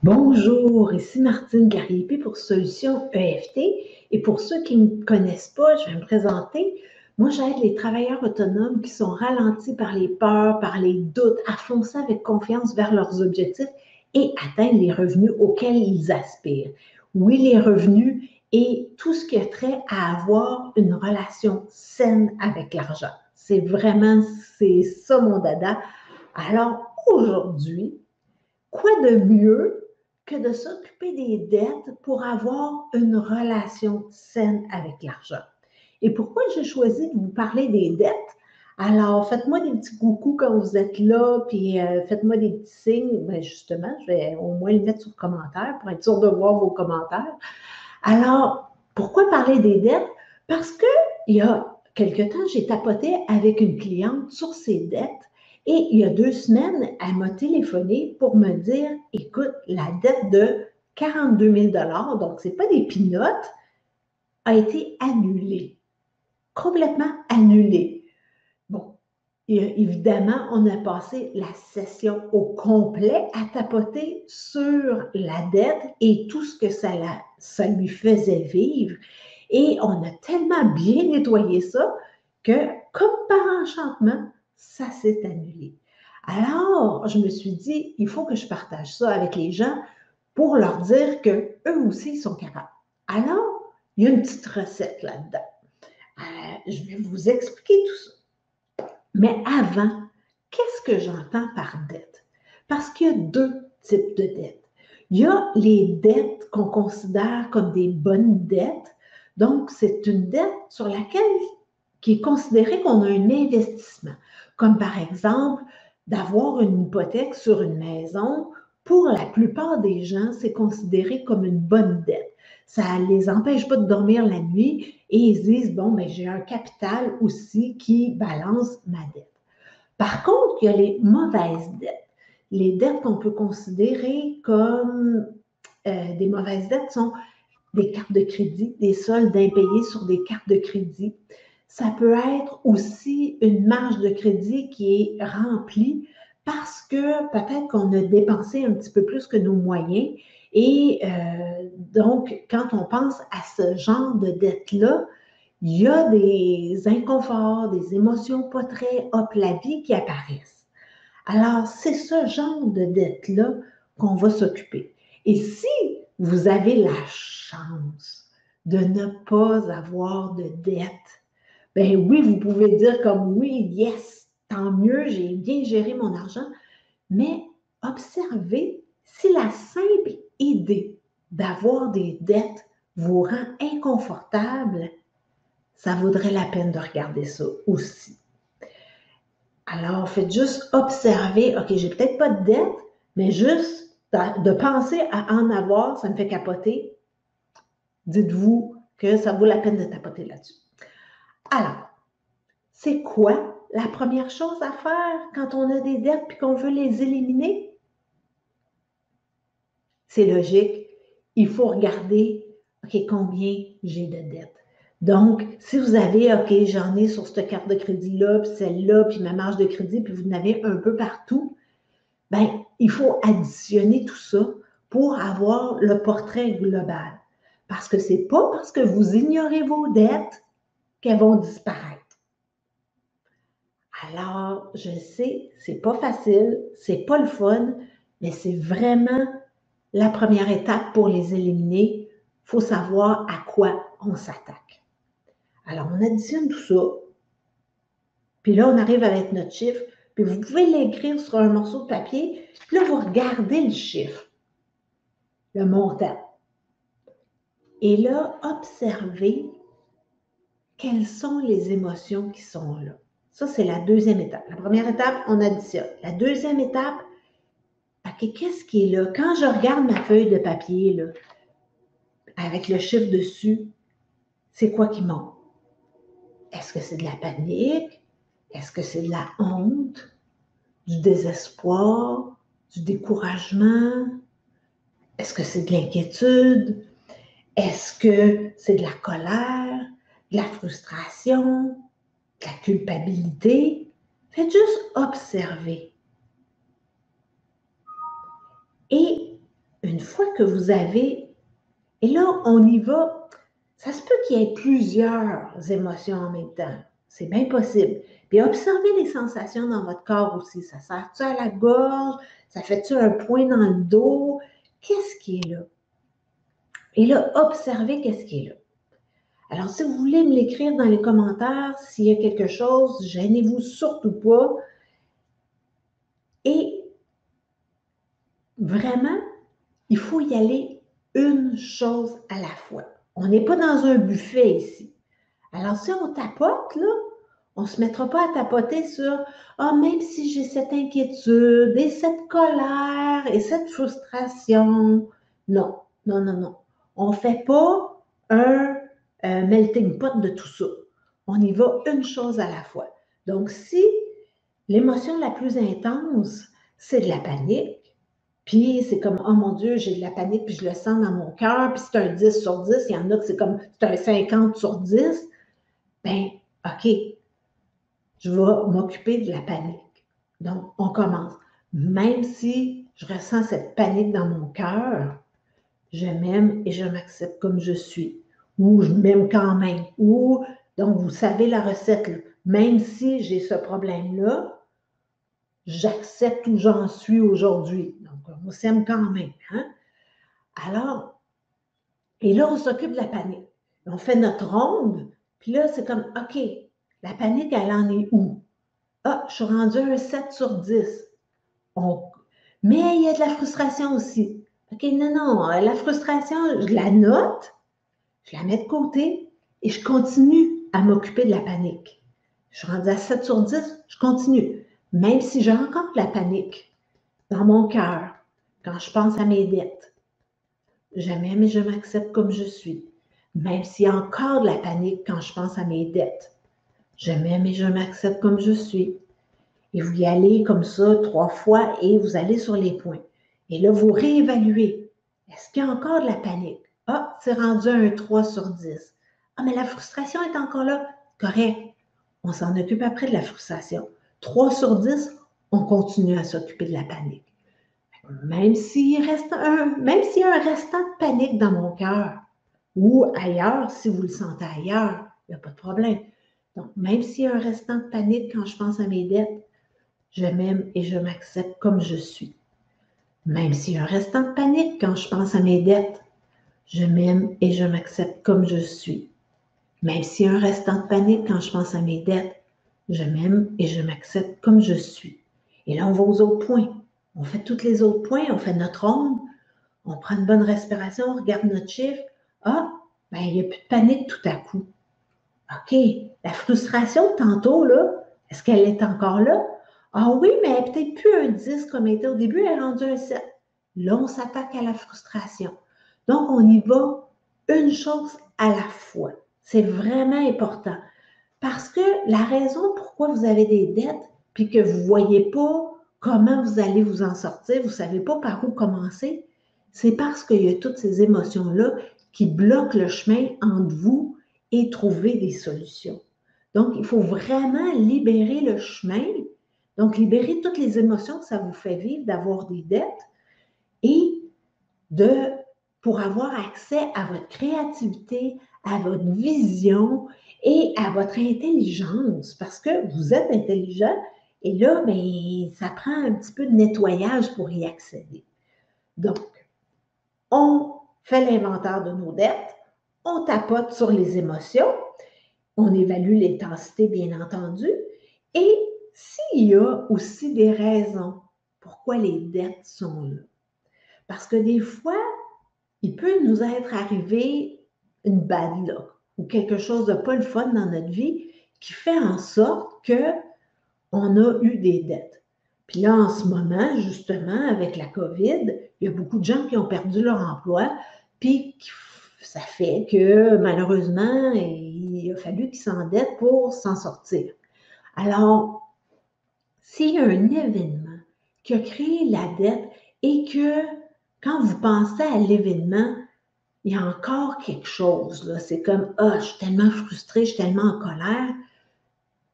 Bonjour, ici Martine Garriépé pour Solutions EFT. Et pour ceux qui ne me connaissent pas, je vais me présenter. Moi, j'aide les travailleurs autonomes qui sont ralentis par les peurs, par les doutes, à foncer avec confiance vers leurs objectifs et atteindre les revenus auxquels ils aspirent. Oui, les revenus et tout ce qui a trait à avoir une relation saine avec l'argent. C'est ça mon dada. Alors, aujourd'hui, quoi de mieux que de s'occuper des dettes pour avoir une relation saine avec l'argent? Et pourquoi j'ai choisi de vous parler des dettes? Alors, faites-moi des petits coucous quand vous êtes là, puis faites-moi des petits signes. Bien, justement, je vais au moins le mettre sur commentaire pour être sûr de voir vos commentaires. Alors, pourquoi parler des dettes? Parce que il y a quelque temps, j'ai tapoté avec une cliente sur ses dettes et il y a 2 semaines, elle m'a téléphoné pour me dire, écoute, la dette de 42 000 donc ce n'est pas des pinottes, a été annulée, complètement annulée. Bon, et évidemment, on a passé la session au complet à tapoter sur la dette et tout ce que ça lui faisait vivre. Et on a tellement bien nettoyé ça que, comme par enchantement, ça s'est annulé. Alors, je me suis dit, il faut que je partage ça avec les gens pour leur dire qu'eux aussi, ils sont capables. Alors, il y a une petite recette là-dedans. Je vais vous expliquer tout ça. Mais avant, qu'est-ce que j'entends par dette? Parce qu'il y a 2 types de dettes. Il y a les dettes qu'on considère comme des bonnes dettes. Donc, c'est une dette sur laquelle qui est considérée qu'on a un investissement, comme par exemple d'avoir une hypothèque sur une maison. Pour la plupart des gens, c'est considéré comme une bonne dette. Ça ne les empêche pas de dormir la nuit et ils se disent, bon, ben, j'ai un capital aussi qui balance ma dette. Par contre, il y a les mauvaises dettes. Les dettes qu'on peut considérer comme des mauvaises dettes sont des cartes de crédit, des soldes impayés sur des cartes de crédit. Ça peut être aussi une marge de crédit qui est remplie parce que peut-être qu'on a dépensé un petit peu plus que nos moyens. Et donc, quand on pense à ce genre de dette-là, il y a des inconforts, des émotions pas très hop la vie qui apparaissent. Alors, c'est ce genre de dette-là qu'on va s'occuper. Et si vous avez la chance de ne pas avoir de dette, ben oui, vous pouvez dire comme oui, yes, tant mieux, j'ai bien géré mon argent, mais observez si la simple idée d'avoir des dettes vous rend inconfortable, ça vaudrait la peine de regarder ça aussi. Alors, faites juste observer, OK, j'ai peut-être pas de dette, mais juste de penser à en avoir, ça me fait capoter. Dites-vous que ça vaut la peine de tapoter là-dessus. Alors, c'est quoi la première chose à faire quand on a des dettes et qu'on veut les éliminer? C'est logique. Il faut regarder, OK, combien j'ai de dettes. Donc, si vous avez, OK, j'en ai sur cette carte de crédit-là, puis celle-là, puis ma marge de crédit, puis vous en avez un peu partout, bien, il faut additionner tout ça pour avoir le portrait global. Parce que ce n'est pas parce que vous ignorez vos dettes qu'elles vont disparaître. Alors, je sais, c'est pas facile, c'est pas le fun, mais c'est vraiment la première étape pour les éliminer. Il faut savoir à quoi on s'attaque. Alors, on additionne tout ça. Puis là, on arrive avec notre chiffre. Puis vous pouvez l'écrire sur un morceau de papier. Puis là, vous regardez le chiffre, le montant. Et là, observez quelles sont les émotions qui sont là. Ça, c'est la deuxième étape. La première étape, on additionne. La deuxième étape, OK, qu'est-ce qui est là? Quand je regarde ma feuille de papier, là, avec le chiffre dessus, c'est quoi qui monte? Est-ce que c'est de la panique? Est-ce que c'est de la honte? Du désespoir? Du découragement? Est-ce que c'est de l'inquiétude? Est-ce que c'est de la colère? De la frustration? De la culpabilité? Faites juste observer. Et une fois que vous avez, et là, on y va, ça se peut qu'il y ait plusieurs émotions en même temps. C'est bien possible. Puis observez les sensations dans votre corps aussi. Ça serre-tu à la gorge? Ça fait-tu un point dans le dos? Qu'est-ce qui est là? Et là, observez qu'est-ce qui est là. Alors, si vous voulez me l'écrire dans les commentaires, s'il y a quelque chose, gênez-vous surtout pas. Et vraiment, il faut y aller une chose à la fois. On n'est pas dans un buffet ici. Alors, si on tapote, là, on ne se mettra pas à tapoter sur ah, même si j'ai cette inquiétude et cette colère et cette frustration. Non, non, non, non. On ne fait pas un melting pot de tout ça. On y va une chose à la fois. Donc, si l'émotion la plus intense, c'est de la panique, puis c'est comme, oh mon Dieu, j'ai de la panique, puis je le sens dans mon cœur, puis c'est un 10 sur 10, il y en a que c'est comme, c'est un 50 sur 10, ben, OK, je vais m'occuper de la panique. Donc, on commence. Même si je ressens cette panique dans mon cœur, je m'aime et je m'accepte comme je suis. Ou je m'aime quand même. Ou, donc, vous savez la recette, là. Même si j'ai ce problème-là, j'accepte où j'en suis aujourd'hui. Donc, on s'aime quand même. Hein? Alors, et là, on s'occupe de la panique. On fait notre ronde, puis là, c'est comme, OK, la panique, elle en est où? Ah, je suis rendue à un 7 sur 10. On... Mais il y a de la frustration aussi. OK, non, non, la frustration, je la note, je la mets de côté et je continue à m'occuper de la panique. Je suis rendue à 7 sur 10, je continue. Même si j'ai encore de la panique dans mon cœur, quand je pense à mes dettes, je m'aime et je m'accepte comme je suis. Même s'il y a encore de la panique quand je pense à mes dettes, je m'aime et je m'accepte comme je suis. Et vous y allez comme ça 3 fois et vous allez sur les points. Et là, vous réévaluez. Est-ce qu'il y a encore de la panique? Ah, c'est rendu à un 3 sur 10. Ah, mais la frustration est encore là. Correct. On s'en occupe après de la frustration. 3 sur 10, on continue à s'occuper de la panique. Même s'il reste même s'il y a un restant de panique dans mon cœur ou ailleurs, si vous le sentez ailleurs, il n'y a pas de problème. Donc, même s'il y a un restant de panique quand je pense à mes dettes, je m'aime et je m'accepte comme je suis. Même s'il y a un restant de panique quand je pense à mes dettes, je m'aime et je m'accepte comme je suis. Même s'il y a un restant de panique quand je pense à mes dettes, je m'aime et je m'accepte comme je suis. Et là, on va aux autres points. On fait tous les autres points, on fait notre ronde, on prend une bonne respiration, on regarde notre chiffre. Ah, ben, il n'y a plus de panique tout à coup. OK, la frustration tantôt, là, est-ce qu'elle est encore là? Ah oui, mais elle n'est peut-être plus un 10 comme elle était au début, elle est rendue un 7. Là, on s'attaque à la frustration. Donc, on y va une chose à la fois. C'est vraiment important. Parce que la raison pourquoi vous avez des dettes, puis que vous ne voyez pas comment vous allez vous en sortir, vous ne savez pas par où commencer, c'est parce qu'il y a toutes ces émotions-là qui bloquent le chemin entre vous et trouver des solutions. Donc, il faut vraiment libérer le chemin, donc libérer toutes les émotions que ça vous fait vivre d'avoir des dettes et de, pour avoir accès à votre créativité, à votre vision et à votre intelligence, parce que vous êtes intelligent et là, bien, ça prend un petit peu de nettoyage pour y accéder. Donc, on fait l'inventaire de nos dettes, on tapote sur les émotions, on évalue l'intensité, bien entendu, et s'il y a aussi des raisons pourquoi les dettes sont là. Parce que des fois, il peut nous être arrivé une bad luck ou quelque chose de pas le fun dans notre vie qui fait en sorte qu'on a eu des dettes. Puis là, en ce moment, justement, avec la COVID, il y a beaucoup de gens qui ont perdu leur emploi, puis ça fait que malheureusement, il a fallu qu'ils s'endettent pour s'en sortir. Alors, s'il y a un événement qui a créé la dette et que quand vous pensez à l'événement, il y a encore quelque chose, là. C'est comme, ah, je suis tellement frustrée, je suis tellement en colère.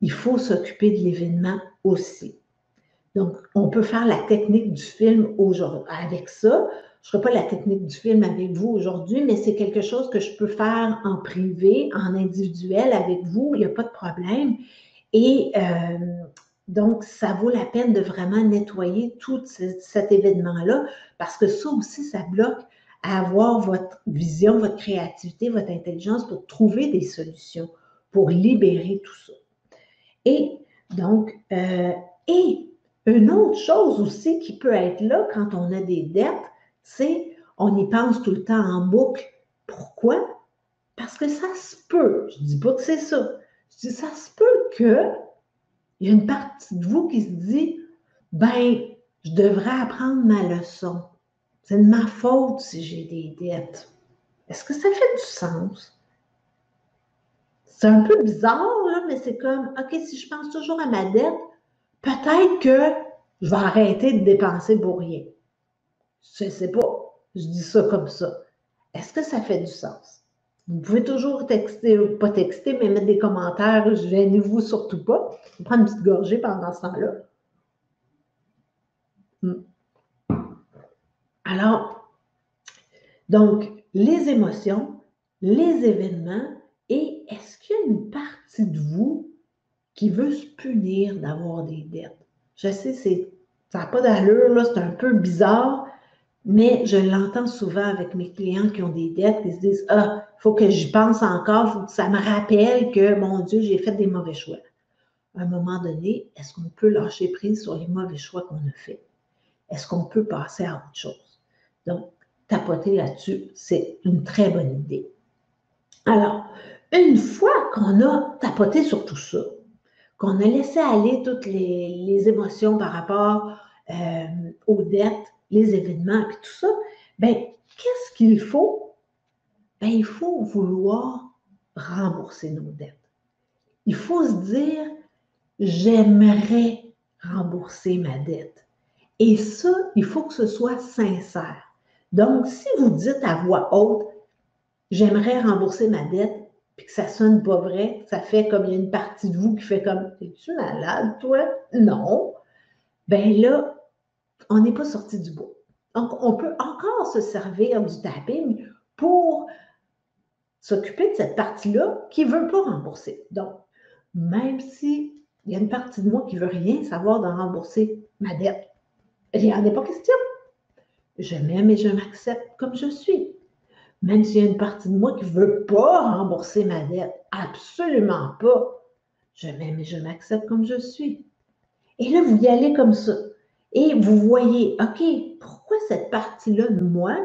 il faut s'occuper de l'événement aussi. Donc, on peut faire la technique du film aujourd'hui avec ça. Je ne ferai pas la technique du film avec vous aujourd'hui, mais c'est quelque chose que je peux faire en privé, en individuel avec vous, il n'y a pas de problème. Et donc, ça vaut la peine de vraiment nettoyer tout cet événement-là, parce que ça aussi, ça bloque à avoir votre vision, votre créativité, votre intelligence pour trouver des solutions, pour libérer tout ça. Et donc, et une autre chose aussi qui peut être là quand on a des dettes, c'est on y pense tout le temps en boucle. Pourquoi? Parce que ça se peut, je ne dis pas que c'est ça, je dis ça se peut qu'il y a une partie de vous qui se dit, ben, je devrais apprendre ma leçon. C'est de ma faute si j'ai des dettes. Est-ce que ça fait du sens? C'est un peu bizarre, là, mais c'est comme, OK, si je pense toujours à ma dette, peut-être que je vais arrêter de dépenser pour rien. Je ne sais pas. Je dis ça comme ça. Est-ce que ça fait du sens? Vous pouvez toujours texter, pas texter, mais mettre des commentaires. Gênez-vous surtout pas. Je vais prendre une petite gorgée pendant ce temps-là. Alors, donc, les émotions, les événements, et est-ce qu'il y a une partie de vous qui veut se punir d'avoir des dettes? Je sais, ça n'a pas d'allure, là, c'est un peu bizarre, mais je l'entends souvent avec mes clients qui ont des dettes, qui se disent « Ah, il faut que j'y pense encore, il faut que ça me rappelle que, mon Dieu, j'ai fait des mauvais choix. » À un moment donné, est-ce qu'on peut lâcher prise sur les mauvais choix qu'on a faits? Est-ce qu'on peut passer à autre chose? Donc, tapoter là-dessus, c'est une très bonne idée. Alors, une fois qu'on a tapoté sur tout ça, qu'on a laissé aller toutes les émotions par rapport aux dettes, les événements, et tout ça, bien, qu'est-ce qu'il faut? Bien, il faut vouloir rembourser nos dettes. Il faut se dire, j'aimerais rembourser ma dette. Et ça, il faut que ce soit sincère. Donc, si vous dites à voix haute, j'aimerais rembourser ma dette, puis que ça sonne pas vrai, ça fait comme il y a une partie de vous qui fait comme, es-tu malade, toi? Non. Ben là, on n'est pas sorti du bois. Donc, on peut encore se servir du tapping pour s'occuper de cette partie-là qui ne veut pas rembourser. Donc, même s'il y a une partie de moi qui ne veut rien savoir de rembourser ma dette, il n'y en a pas question. Je m'aime et je m'accepte comme je suis. Même s'il y a une partie de moi qui ne veut pas rembourser ma dette, absolument pas. Je m'aime et je m'accepte comme je suis. Et là, vous y allez comme ça. Et vous voyez, OK, pourquoi cette partie-là de moi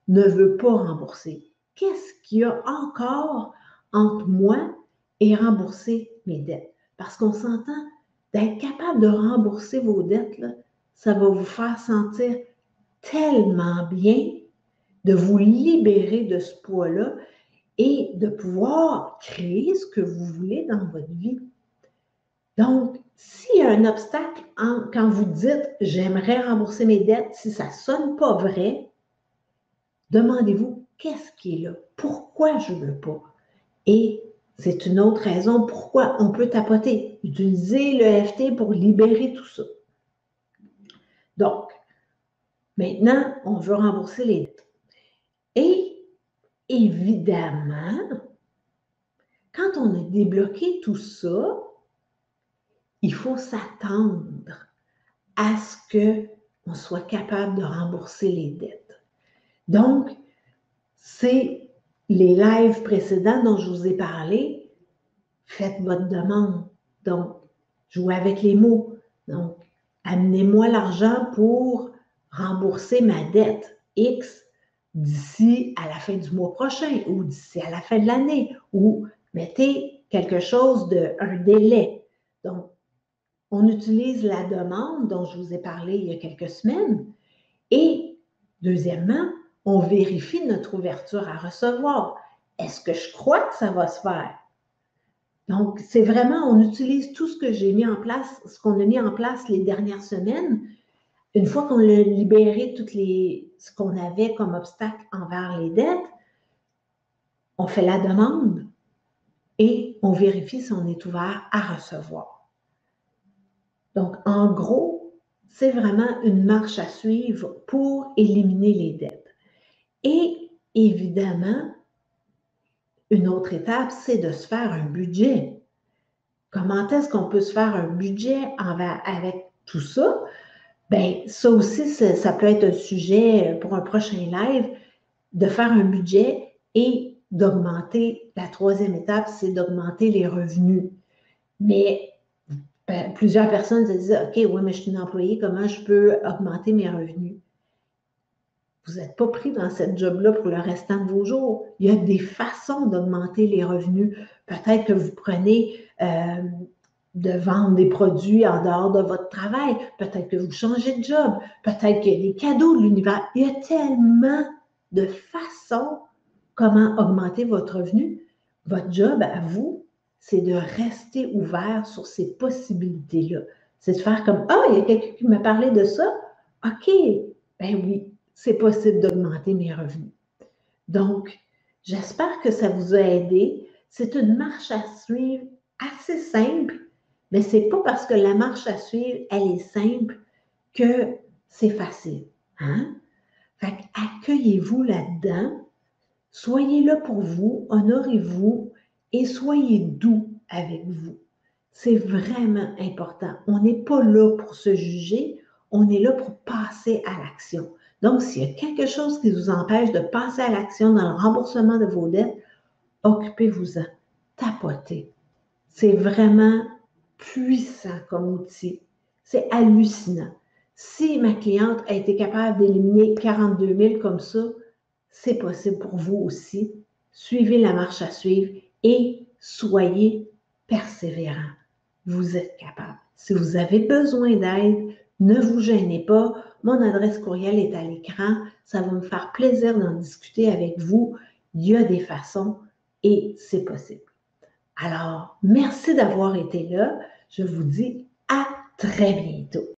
ne veut pas rembourser? Qu'est-ce qu'il y a encore entre moi et rembourser mes dettes? Parce qu'on s'entend, d'être capable de rembourser vos dettes, là, ça va vous faire sentir tellement bien de vous libérer de ce poids-là et de pouvoir créer ce que vous voulez dans votre vie. Donc, s'il y a un obstacle quand vous dites « j'aimerais rembourser mes dettes », si ça ne sonne pas vrai, demandez-vous qu'est-ce qui est là? Pourquoi je ne veux pas? Et c'est une autre raison pourquoi on peut tapoter. Utiliser l'EFT pour libérer tout ça. Donc, maintenant, on veut rembourser les dettes. Et évidemment, quand on a débloqué tout ça, il faut s'attendre à ce qu'on soit capable de rembourser les dettes. Donc, c'est les lives précédents dont je vous ai parlé. Faites votre demande. Donc, jouez avec les mots. Donc, amenez-moi l'argent pour rembourser ma dette X d'ici à la fin du mois prochain ou d'ici à la fin de l'année ou mettez quelque chose un délai. Donc, on utilise la demande dont je vous ai parlé il y a quelques semaines et deuxièmement, on vérifie notre ouverture à recevoir. Est-ce que je crois que ça va se faire? Donc, c'est vraiment, on utilise tout ce que j'ai mis en place, ce qu'on a mis en place les dernières semaines. Une fois qu'on a libéré ce qu'on avait comme obstacle envers les dettes, on fait la demande. et on vérifie si on est ouvert à recevoir. Donc, en gros, c'est vraiment une marche à suivre pour éliminer les dettes. Et évidemment, une autre étape, c'est de se faire un budget. Comment est-ce qu'on peut se faire un budget avec tout ça? Bien, ça aussi, ça peut être un sujet pour un prochain live, de faire un budget et d'augmenter. La troisième étape, c'est d'augmenter les revenus. Mais plusieurs personnes se disent, OK, oui, mais je suis une employée, comment je peux augmenter mes revenus? Vous n'êtes pas pris dans cette job-là pour le restant de vos jours. Il y a des façons d'augmenter les revenus. Peut-être que vous prenez de vendre des produits en dehors de votre travail. Peut-être que vous changez de job. Peut-être qu'il y a des cadeaux de l'univers. Il y a tellement de façons comment augmenter votre revenu. Votre job à vous, c'est de rester ouvert sur ces possibilités-là. C'est de faire comme, ah, il y a quelqu'un qui m'a parlé de ça. OK, ben oui, c'est possible d'augmenter mes revenus. Donc, j'espère que ça vous a aidé. C'est une marche à suivre assez simple, mais ce n'est pas parce que la marche à suivre, elle est simple que c'est facile. Hein? Fait accueillez-vous là-dedans, soyez là pour vous, honorez-vous et soyez doux avec vous. C'est vraiment important. On n'est pas là pour se juger, on est là pour passer à l'action. Donc, s'il y a quelque chose qui vous empêche de passer à l'action dans le remboursement de vos dettes, occupez-vous-en, tapotez. C'est vraiment puissant comme outil. C'est hallucinant. Si ma cliente a été capable d'éliminer 42 000 comme ça, c'est possible pour vous aussi. Suivez la marche à suivre et soyez persévérant. Vous êtes capable. Si vous avez besoin d'aide, ne vous gênez pas. Mon adresse courriel est à l'écran. Ça va me faire plaisir d'en discuter avec vous. Il y a des façons et c'est possible. Alors, merci d'avoir été là. Je vous dis à très bientôt.